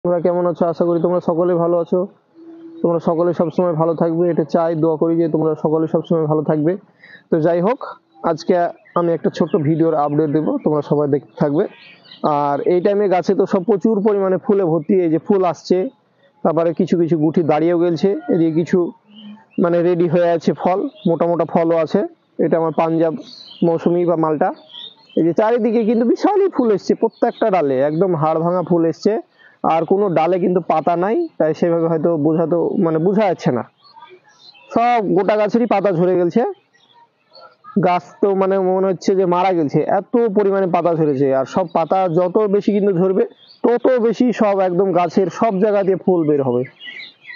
তোমরা কেমন আছো? আশা করি তোমরা সকলে ভালো আছো। তোমরা সকলে সবসময় ভালো থাকবে, এটা চাই, দোয়া করি যে তোমরা সকলে সবসময় ভালো থাকবে। তো যাই হোক, আজকে আমি একটা ছোট্ট ভিডিওর আপডেট দেবো, তোমরা সবাই দেখতে থাকবে। আর এই টাইমে গাছে তো সব প্রচুর পরিমাণে ফুলে ভর্তি, এই যে ফুল আসছে, তারপরে কিছু কিছু গুটি দাঁড়িয়েও গেছে, এদিকে কিছু মানে রেডি হয়ে আছে ফল, মোটা মোটা ফলও আছে। এটা আমার পাঞ্জাব মৌসুমি বা মালটা। এই যে চারিদিকে কিন্তু বিশালই ফুল এসছে, প্রত্যেকটা ডালে একদম হাড় ভাঙা ফুল এসছে। আর কোনো ডালে কিন্তু পাতা নাই, তাই সেভাবে হয়তো বোঝা যাচ্ছে না। সব গোটা গাছেরই পাতা ঝরে গেছে, গাছ তো মানে মনে হচ্ছে যে মারা গেছে, এত পরিমাণে পাতা ঝরেছে। আর সব পাতা যত বেশি কিন্তু ঝরবে, তত বেশি সব একদম গাছের সব জায়গা দিয়ে ফুল বের হবে।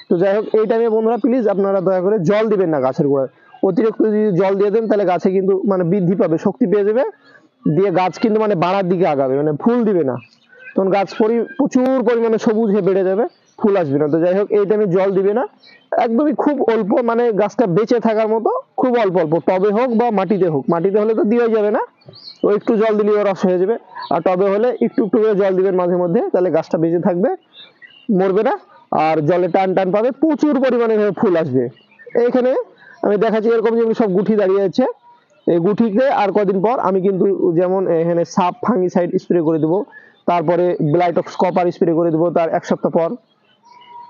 তো যাই হোক, এই টাইমে বন্ধুরা প্লিজ আপনারা দয়া করে জল দিবেন না গাছের গোড়ায়। অতিরিক্ত যদি জল দিয়ে দেন তাহলে গাছে কিন্তু মানে বৃদ্ধি পাবে, শক্তি পেয়ে যাবে, দিয়ে গাছ কিন্তু মানে বাড়ার দিকে আগাবে, মানে ফুল দিবে না। তখন গাছ প্রচুর পরিমাণে সবুজ হয়ে বেড়ে যাবে, ফুল আসবে না। তো যাই হোক, এই টাইমে জল দিবে না, একদমই খুব অল্প, মানে গাছটা বেঁচে থাকার মতো খুব অল্প অল্প, টবে হোক বা মাটিতে হোক। মাটিতে হলে তো দেওয়া যাবে না, ও একটু জল দিলেও রস হয়ে যাবে। আর টবে হলে একটু একটু করে জল দিবেন মাঝে মধ্যে, তাহলে গাছটা বেঁচে থাকবে, মরবে না। আর জলে টান টান পাবে, প্রচুর পরিমাণে ফুল আসবে। এইখানে আমি দেখাচ্ছি, এরকম যেমন সব গুঠি দাঁড়িয়ে আছে, এই গুঠিতে আর কদিন পর আমি কিন্তু যেমন এখানে সাপ ফাঙ্গিসাইড স্প্রে করে দেবো, তারপরে ব্লাইটক্স কপার স্প্রে করে দেবো তার 1 সপ্তাহ পর।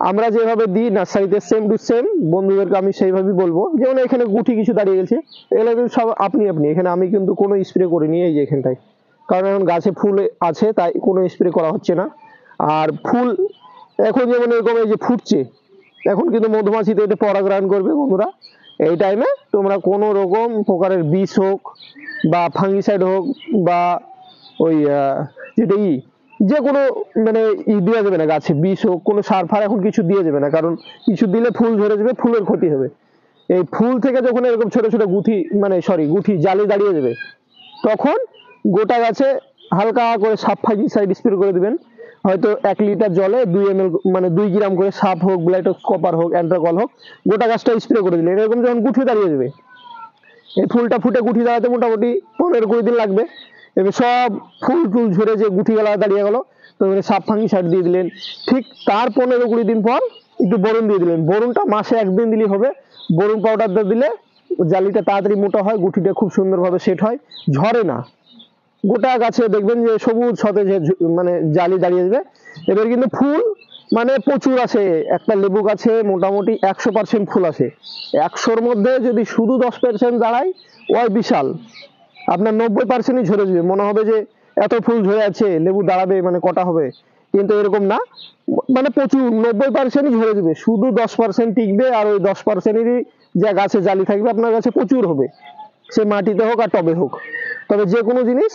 আমরা যেভাবে দিই নার্সারিতে সেম টু সেম বন্ধুদেরকে আমি সেইভাবেই বলবো। যেমন এখানে গুঠি কিছু দাঁড়িয়ে গেছে, এগুলো কিন্তু সব আপনি আপনি, এখানে আমি কিন্তু কোনো স্প্রে করিনি এই যে এখানটায়, কারণ এখন গাছে ফুল আছে তাই কোনো স্প্রে করা হচ্ছে না। আর ফুল এখন যেমন এরকম এই যে ফুটছে, এখন কিন্তু মধুমাছিতে এটা পরাগরেণু করবে বন্ধুরা। এই টাইমে তোমরা কোনো রকম প্রকারের বিষ হোক বা ফাঙ্গিসাইড হোক বা ওই যেটা যে কোনো মানে দেওয়া যাবে না গাছে, বিষ হোক, কোনো সার ফার এখন কিছু দিয়ে যাবে না, কারণ কিছু দিলে ফুল ঝরে যাবে, ফুলের ক্ষতি হবে। এই ফুল থেকে যখন এরকম ছোট ছোট গুঠি জালি দাঁড়িয়ে যাবে, তখন গোটা গাছে হালকা করে সাপ ফাঙ্গিসাইড স্প্রে করে দিবেন। হয়তো 1 লিটার জলে 2 ml মানে 2 গ্রাম করে সাপ হোক, ব্লাইটক্স কপার হোক, অ্যান্ট্রাকল হোক, গোটা গাছটা স্প্রে করে দিলেন। এরকম যখন গুঠি দাঁড়িয়ে যাবে, এই ফুলটা ফুটে গুঠি দাঁড়াতে মোটামুটি 15-20 দিন লাগবে। এবার সব ফুল টুল ঝরে যে গুঠি গেলা দাঁড়িয়ে গেল, তো সাপ ফাঙ্গিসাইড দিয়ে দিলেন। ঠিক তার 15-20 দিন পর একটু বোরন দিয়ে দিলেন। বোরনটা মাসে 1 দিন দিলেই হবে। বোরন পাউডারটা দিলে জালিটা তাড়াতাড়ি মোটা হয়, গুঠিটা খুব সুন্দরভাবে সেট হয়, ঝরে না। গোটা গাছে দেখবেন যে সবুজ সতেজ মানে জালি দাঁড়িয়ে যাবে। এবার কিন্তু ফুল মানে প্রচুর আসে, একটা লেবু গাছে মোটামুটি 100% ফুল আসে। 100-র মধ্যে যদি শুধু 10% দাঁড়ায়, ওই বিশাল। আপনার 90%ই ঝরে যাবে, মনে হবে যে এত ফুল ঝরে আছে, লেবু দাঁড়াবে মানে কটা হবে, কিন্তু এরকম না। মানে প্রচুর 90%ই ঝরে যাবে, শুধু 10% টিকবে। আর ওই 10%-এরই যে গাছে জালি থাকবে আপনার কাছে প্রচুর হবে, সে মাটিতে হোক আর টবে হোক। তবে যে কোনো জিনিস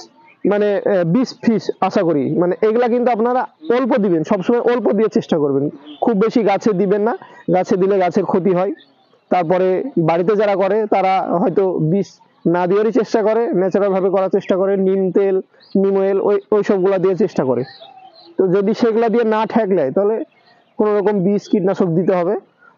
মানে 20 পিস আশা করি, মানে এগুলা কিন্তু আপনারা অল্প দিবেন, সবসময় অল্প দিয়ে চেষ্টা করবেন, খুব বেশি গাছে দিবেন না, গাছে দিলে গাছের ক্ষতি হয়। তারপরে বাড়িতে যারা করে তারা হয়তো বিষ না দেওয়ারই চেষ্টা করে, ন্যাচারাল ভাবে করার চেষ্টা করে, নিম তেল, নিম অয়েল, ওই সবগুলা দিয়ে চেষ্টা করে। তো যদি সেগুলা দিয়ে না ঠেকলে, তাহলে কোনো রকম বিষ কীটনাশক দিতে হবে।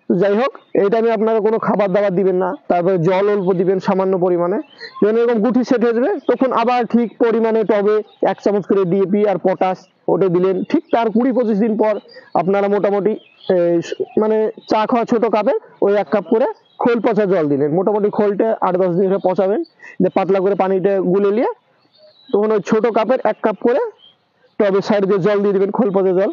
তো যাই হোক, এই টাইমে আপনারা কোনো খাবার দাবার দিবেন না, তারপরে জল অল্প দিবেন সামান্য পরিমাণে। যখন এরকম গুঠি সেট হয়ে যাবে, তখন আবার ঠিক পরিমাণে টবে 1 চামচ করে ডিএপি আর পটাশ ওটা দিলেন। ঠিক তার 20-25 দিন পর আপনারা মোটামুটি মানে চা খাওয়া ছোট কাপে ওই 1 কাপ করে খোল পচা জল দিলেন। মোটামুটি খোলটা 8-10 দিন ধরে পচাবেন, যে পাতলা করে পানিটা গুলে নিয়ে তখন ওই ছোট কাপের 1 কাপ করে টবের সাইড দিয়ে জল দিয়ে দিবেন, খোল পচা জল।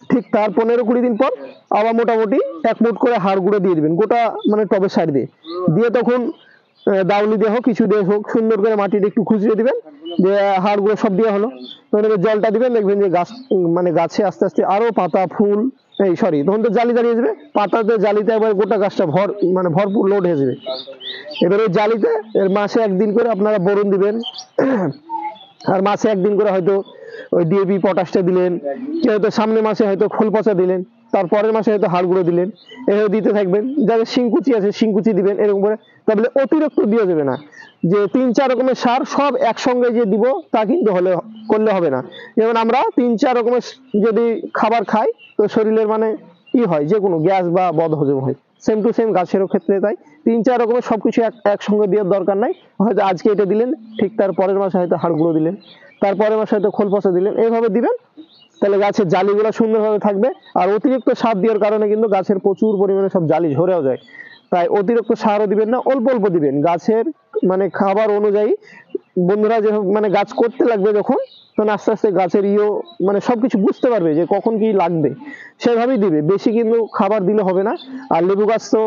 ঠিক তার 15-20 দিন পর আবার মোটামুটি 1 মুঠ করে হাড় গুঁড়ো দিয়ে দিবেন গোটা মানে টবের সাইড দিয়ে। দিয়ে তখন দাউলি দিয়ে হোক, কিছু দিয়ে হোক, সুন্দর করে মাটিটা একটু খুঁচিয়ে দিবেন, যে হাড় গুঁড়ো সব দেওয়া হলো। তখন এবার জলটা দিবেন, দেখবেন যে গাছ মানে গাছে আস্তে আস্তে আরো পাতা ফুল তখন তো জালি দাঁড়িয়ে যাবে, পাতাতে জালিতে একবার গোটা গাছটা মানে ভরপুর লোড হয়ে যাবে। এবার ওই জালিতে মাসে 1 দিন করে আপনারা বোরন দিবেন, আর মাসে 1 দিন করে হয়তো ওই ডিএপি পটাশটা দিলেন, কেউ হয়তো সামনের মাসে হয়তো খোল পচা দিলেন, তারপরের মাসে হয়তো হাড় গুঁড়ো দিলেন। এভাবে দিতে থাকবেন। যাদের শিংকুচি আছে শিংকুচি দিবেন এরকম করে। তবে অতিরিক্ত দিয়ে যাবে না, যে 3-4 রকমের সার সব একসঙ্গে যে দিব তা কিন্তু করলে হবে না। যেমন আমরা 3-4 রকমের যদি খাবার খাই, তো শরীরের মানে কি হয়, যে কোনো গ্যাস বা বদহজম হয়। সেম টু সেম গাছেরও ক্ষেত্রে তাই। 3-4 রকমের সবকিছু একসঙ্গে দেওয়ার দরকার নাই। হয়তো আজকে এটা দিলেন, ঠিক তার পরের মাসে হয়তো হাড় গুঁড়ো দিলেন, তারপরের মাসে হয়তো খোল পচা দিলেন, এইভাবে দিবেন। তাহলে গাছের জালিগুলো সুন্দরভাবে থাকবে। আর অতিরিক্ত সার দেওয়ার কারণে কিন্তু গাছের প্রচুর পরিমাণে সব জালি ঝরেও যায়। তাই অতিরিক্ত সারও দিবেন না, অল্প অল্প দিবেন গাছের মানে খাবার অনুযায়ী। বন্ধুরা যে মানে গাছ করতে লাগবে যখন, তখন আস্তে আস্তে গাছের মানে সবকিছু বুঝতে পারবে যে কখন কি লাগবে, সেভাবেই দিবে। বেশি কিন্তু খাবার দিলে হবে না। আর লেবু গাছ তো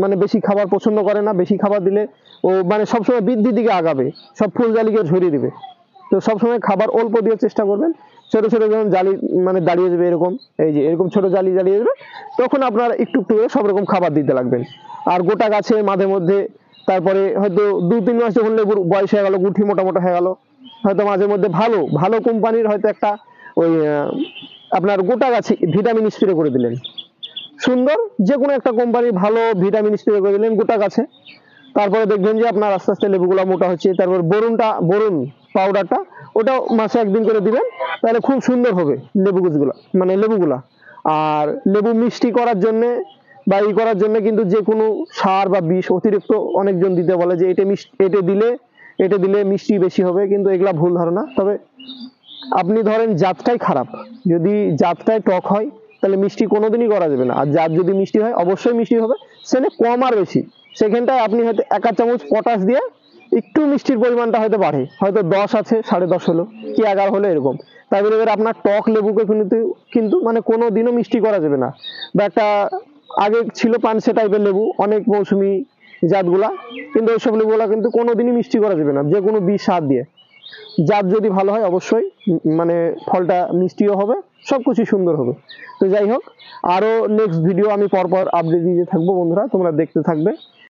মানে বেশি খাবার পছন্দ করে না, বেশি খাবার দিলে ও মানে সবসময় বৃদ্ধির দিকে আগাবে, সব ফুল জালিকে ঝরিয়ে দিবে। তো সবসময় খাবার অল্প দেওয়ার চেষ্টা করবেন। ছোট ছোট যখন জালি মানে দাঁড়িয়ে যাবে এরকম, এই যে এরকম ছোট জালি দাঁড়িয়ে যাবে, তখন আপনার একটু একটু করে সব রকম খাবার দিতে লাগবেন। আর গোটা গাছে মাঝে মধ্যে, তারপরে হয়তো 2-3 মাস যখন লেবুর বয়স হয়ে গেল, গুঠি মোটা মোটা হয়ে গেল, হয়তো মাঝে মধ্যে ভালো ভালো কোম্পানির হয়তো একটা ওই আপনার গোটা গাছে ভিটামিন স্প্রে করে দিলেন। সুন্দর যে কোনো একটা কোম্পানির ভালো ভিটামিন স্প্রে করে দিলেন গোটা গাছে। তারপরে দেখবেন যে আপনার আস্তে আস্তে লেবুগুলা মোটা হচ্ছে। তারপর বোরন পাউডারটা, ওটাও মাসে 1 দিন করে দিবেন, তাহলে খুব সুন্দর হবে লেবু গাছগুলা, মানে লেবুগুলা। আর লেবু মিষ্টি করার জন্য বা ই করার জন্য কিন্তু যে কোনো সার বা বিষ অতিরিক্ত অনেকজন দিতে বলে যে এটা দিলে মিষ্টি বেশি হবে, কিন্তু এগুলা ভুল ধারণা। তবে আপনি ধরেন জাতটাই খারাপ, যদি জাতটাই টক হয় তাহলে মিষ্টি কোনোদিনই করা যাবে না। আর জাত যদি মিষ্টি হয় অবশ্যই মিষ্টি হবে, সেটা কম আর বেশি। সেখানটায় আপনি হয়তো 1 চামচ পটাশ দিয়ে একটু মিষ্টির পরিমাণটা হয়তো বাড়ে, হয়তো 10 আছে 10.5 হলো কি 11 হলো এরকম। তাই বলে এবার আপনার টক লেবুকে কিন্তু মানে কোনো দিনও মিষ্টি করা যাবে না। বা একটা আগে ছিল পানসে টাইপের লেবু, অনেক মৌসুমি জাতগুলা, কিন্তু ওইসব লেবুগুলা কিন্তু কোনোদিনই মিষ্টি করা যাবে না যে কোনো বিষ সার দিয়ে। জাত যদি ভালো হয় অবশ্যই মানে ফলটা মিষ্টিও হবে, সবকিছু সুন্দর হবে। তো যাই হোক, আরো নেক্সট ভিডিও আমি পরপর আপডেট দিতে থাকবো বন্ধুরা, তোমরা দেখতে থাকবে।